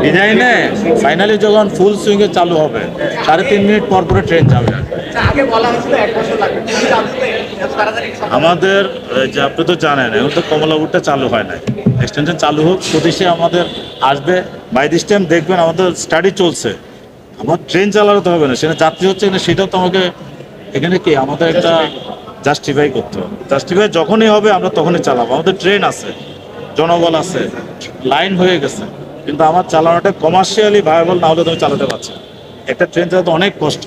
ডিজাইনে ফাইনালি যখন ফুল সুইংয়ে চালু হবে 3.5 মিনিট পর পরে ট্রেন যাবে। আগে বলা হয়েছিল 1 বছর লাগবে, কিন্তু আপনি তো এত তাড়াতাড়ি আমাদের যে আপনি তো জানেন এখন তো কমলাপুরটা চালু হয় নাই, এক্সটেনশন চালু হোক, প্রতিশে আমাদের আসবে। বাই দিস টাইম দেখবেন আমাদের স্টাডি চলছে, আমার ট্রেন চালাতে হবে না, সেটা যাত্রী হচ্ছে কিনা সেটাও তো আমাকে এখানে কি আমাদের একটা জাস্টিফাই করতে হবে। জাস্টিফাই যখনই হবে আমরা তখনই চালাবো। আমাদের ট্রেন আছে, জনবল আছে, লাইন হয়ে গেছে, কিন্তু আমার চালানোটা কমার্শিয়ালি ভায়াবল না হলে তুমি চালাতে পারছি না। একটা ট্রেন চালাতে অনেক কষ্ট।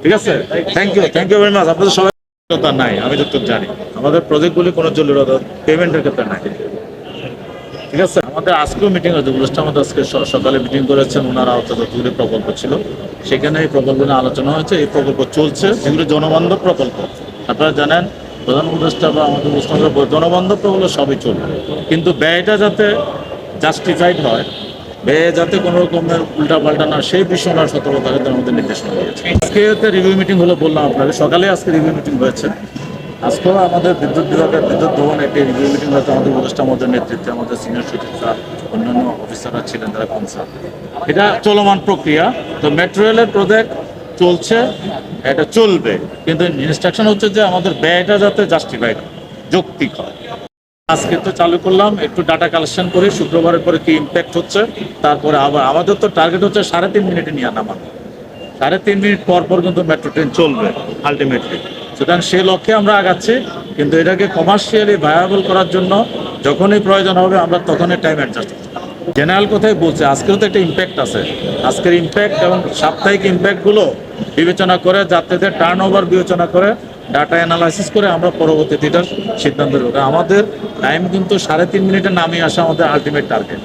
ঠিক আছে, থ্যাংক ইউ ভেরি মাচ। আপনাদের সবাই জটিলতা নাই, আমি যতটুকু জানি আমাদের প্রজেক্টগুলি কোনো জটিলতা পেমেন্টের ক্ষেত্রে নাই। ঠিক আছে, আমাদের আজকেও মিটিং হয়েছে, উপদেষ্টা আমাদের আজকে সকালে মিটিং করেছেন, ওনার আওতায় যতগুলি প্রকল্প ছিল সেখানে এই প্রকল্প নিয়ে আলোচনা হয়েছে। এই প্রকল্প চলছে, যেগুলো জনবান্ধব প্রকল্প। আপনারা জানেন প্রধান উপদেষ্টা বা আমাদের জনবান্ধব প্রকল্প সবই চলবে, কিন্তু ব্যয়টা যাতে জাস্টিফাইড হয়, ব্যয়ে যাতে কোনো রকমের উল্টাপাল্টা না, সেই বিষয়ে ওনার সতর্কতার ক্ষেত্রে আমাদের নির্দেশনা দিয়েছে। আজকে রিভিউ মিটিং হলো, বললাম আপনাকে সকালে আজকে রিভিউ মিটিং হয়েছে। আজকেও আমাদের বিদ্যুৎ বিভাগের বিদ্যুৎ ভবনে একটি রিভিউ মিটিং হয়েছে আমাদের উপদেষ্টা মহোদয়ের নেতৃত্বে, আমাদের সিনিয়র সচিব স্যার, অন্যান্য অফিসাররা ছিলেন, তারা কনসার্ন। এটা চলমান প্রক্রিয়া। তো মেট্রো রেলের প্রজেক্ট চলছে, এটা চলবে, কিন্তু ইনস্ট্রাকশন হচ্ছে যে আমাদের ব্যয়টা যাতে জাস্টিফাইড যৌক্তিক হয়। আজকে তো চালু করলাম, একটু ডাটা কালেকশন করে শুক্রবারের পরে কি ইম্প্যাক্ট হচ্ছে, তারপরে আবার আমাদের তো টার্গেট হচ্ছে 3.5 মিনিটে নিয়ে নামানো। 3.5 মিনিট পর পর কিন্তু মেট্রো ট্রেন চলবে আলটিমেটলি। সুতরাং সেই লক্ষ্যে আমরা আগাচ্ছি, কিন্তু এটাকে কমার্শিয়ালি ভায়াবল করার জন্য যখনই প্রয়োজন হবে আমরা তখনই টাইম অ্যাডজাস্ট করব। জেনারেল কথাই বলছে, আজকেও তো একটা ইম্প্যাক্ট আছে। আজকের ইম্প্যাক্ট এবং সাপ্তাহিক ইম্প্যাক্টগুলো বিবেচনা করে, যাত্রীদের টার্ন ওভার বিবেচনা করে, ডাটা অ্যানালাইসিস করে আমরা পরবর্তীতে এটার সিদ্ধান্ত নেব। আমাদের টাইম কিন্তু 3.5 মিনিটে নামিয়ে আসা আমাদের আলটিমেট টার্গেট।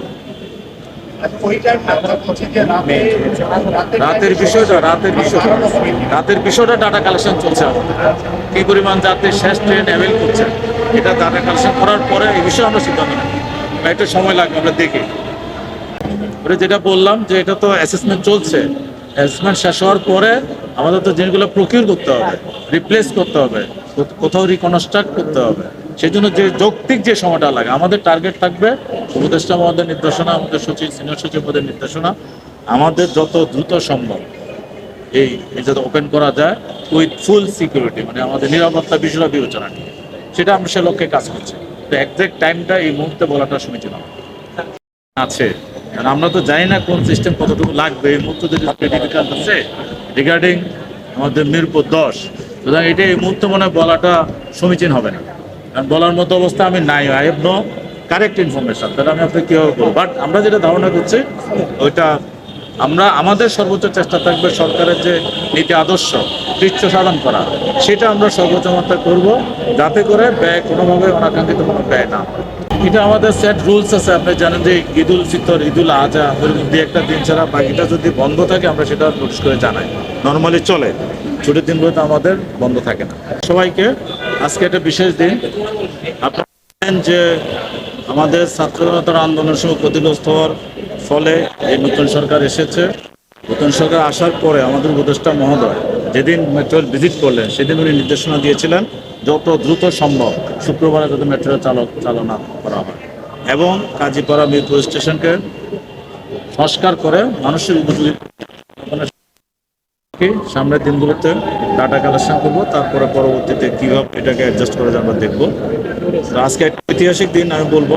রাতের বিষয়টা ডাটা কালেকশন চলছে আমাদের, কি পরিমাণ যাত্রী শেষ ট্রেন অ্যাভেল করছে এটা ডাটা কালেকশন করার পরে এই বিষয়ে আমরা সিদ্ধান্ত নেব। একটু সময় লাগবে, আমরা দেখি। যেটা বললাম যে এটা তো অ্যাসেসমেন্ট চলছে, অ্যাসেসমেন্ট শেষ হওয়ার পরে আমাদের তো জিনিসগুলো প্রকিউর করতে হবে, রিপ্লেস করতে হবে, কোথাও রিকনস্ট্রাক্ট করতে হবে। সেই জন্য যে যৌক্তিক যে সময়টা লাগে, আমাদের টার্গেট থাকবে উপদেষ্টা মহোদয়ের নির্দেশনা, আমাদের সচিব, সিনিয়র সচিব মহোদয়ের নির্দেশনা, আমাদের যত দ্রুত সম্ভব এই যাতে ওপেন করা যায় উইথ ফুল সিকিউরিটি, মানে আমাদের নিরাপত্তা বিষয়টা বিবেচনা নিয়ে, সেটা আমরা সে লক্ষ্যে কাজ করছি। তো একজ্যাক্ট টাইমটা এই মুহূর্তে বলাটা সমীচীন আছে, কারণ আমরা তো জানি না কোন সিস্টেম কতটুকু লাগবে। এই মুহূর্তে যদি ক্রিটিক্যাল আছে রিগার্ডিং আমাদের মিরপুর 10, সুতরাং এটা এই মুহূর্তে মনে হয় বলাটা সমীচীন হবে না, কারণ বলার মতো অবস্থা আমি নাই, I have no correct information, তাহলে আমি আপনাকে কীভাবে বলবো। বাট আমরা যেটা ধারণা করছি ওইটা আমাদের সর্বোচ্চ চেষ্টা থাকবে সরকারের যে নীতি আদর্শ দৃশ্য সাধন করা, সেটা আমরা সর্বোচ্চ মাত্রায় করবো, যাতে করে ব্যয় কোনোভাবে অনাকাঙ্ক্ষিত কোনো ব্যয় না হয়। এটা আমাদের সেট রুলস আছে, আপনি জানেন যে ঈদ উল ফিতর, ঈদ উল আজহা, দুই একটা দিন ছাড়া বাকিটা যদি বন্ধ থাকে আমরা সেটা নোটিশ করে জানাই, নর্মালি চলে। ছুটির দিনগুলোতে আমাদের বন্ধ থাকে না। সবাইকে আজকে একটা বিশেষ দিন। আপনারা জানেন যে আমাদের ছাত্র জনতার আন্দোলনের সময় ক্ষতিগ্রস্ত হওয়ার ফলে এই নতুন সরকার এসেছে। নতুন সরকার আসার পরে আমাদের উপদেষ্টা মহোদয় যেদিন মেট্রো ভিজিট করলেন সেদিন উনি নির্দেশনা দিয়েছিলেন যত দ্রুত সম্ভব শুক্রবারে যাতে মেট্রো চালনা করা হয় এবং কাজীপাড়া মিরপুর স্টেশনকে সংস্কার করে মানুষের উপযোগী সামনের দিনগুলোতে ডাটা কালেকশন করবো, তারপরে পরবর্তীতে কীভাবে এটাকে অ্যাডজাস্ট করা যায় আমরা দেখবো। আজকে একটা ঐতিহাসিক দিন আমি বলবো।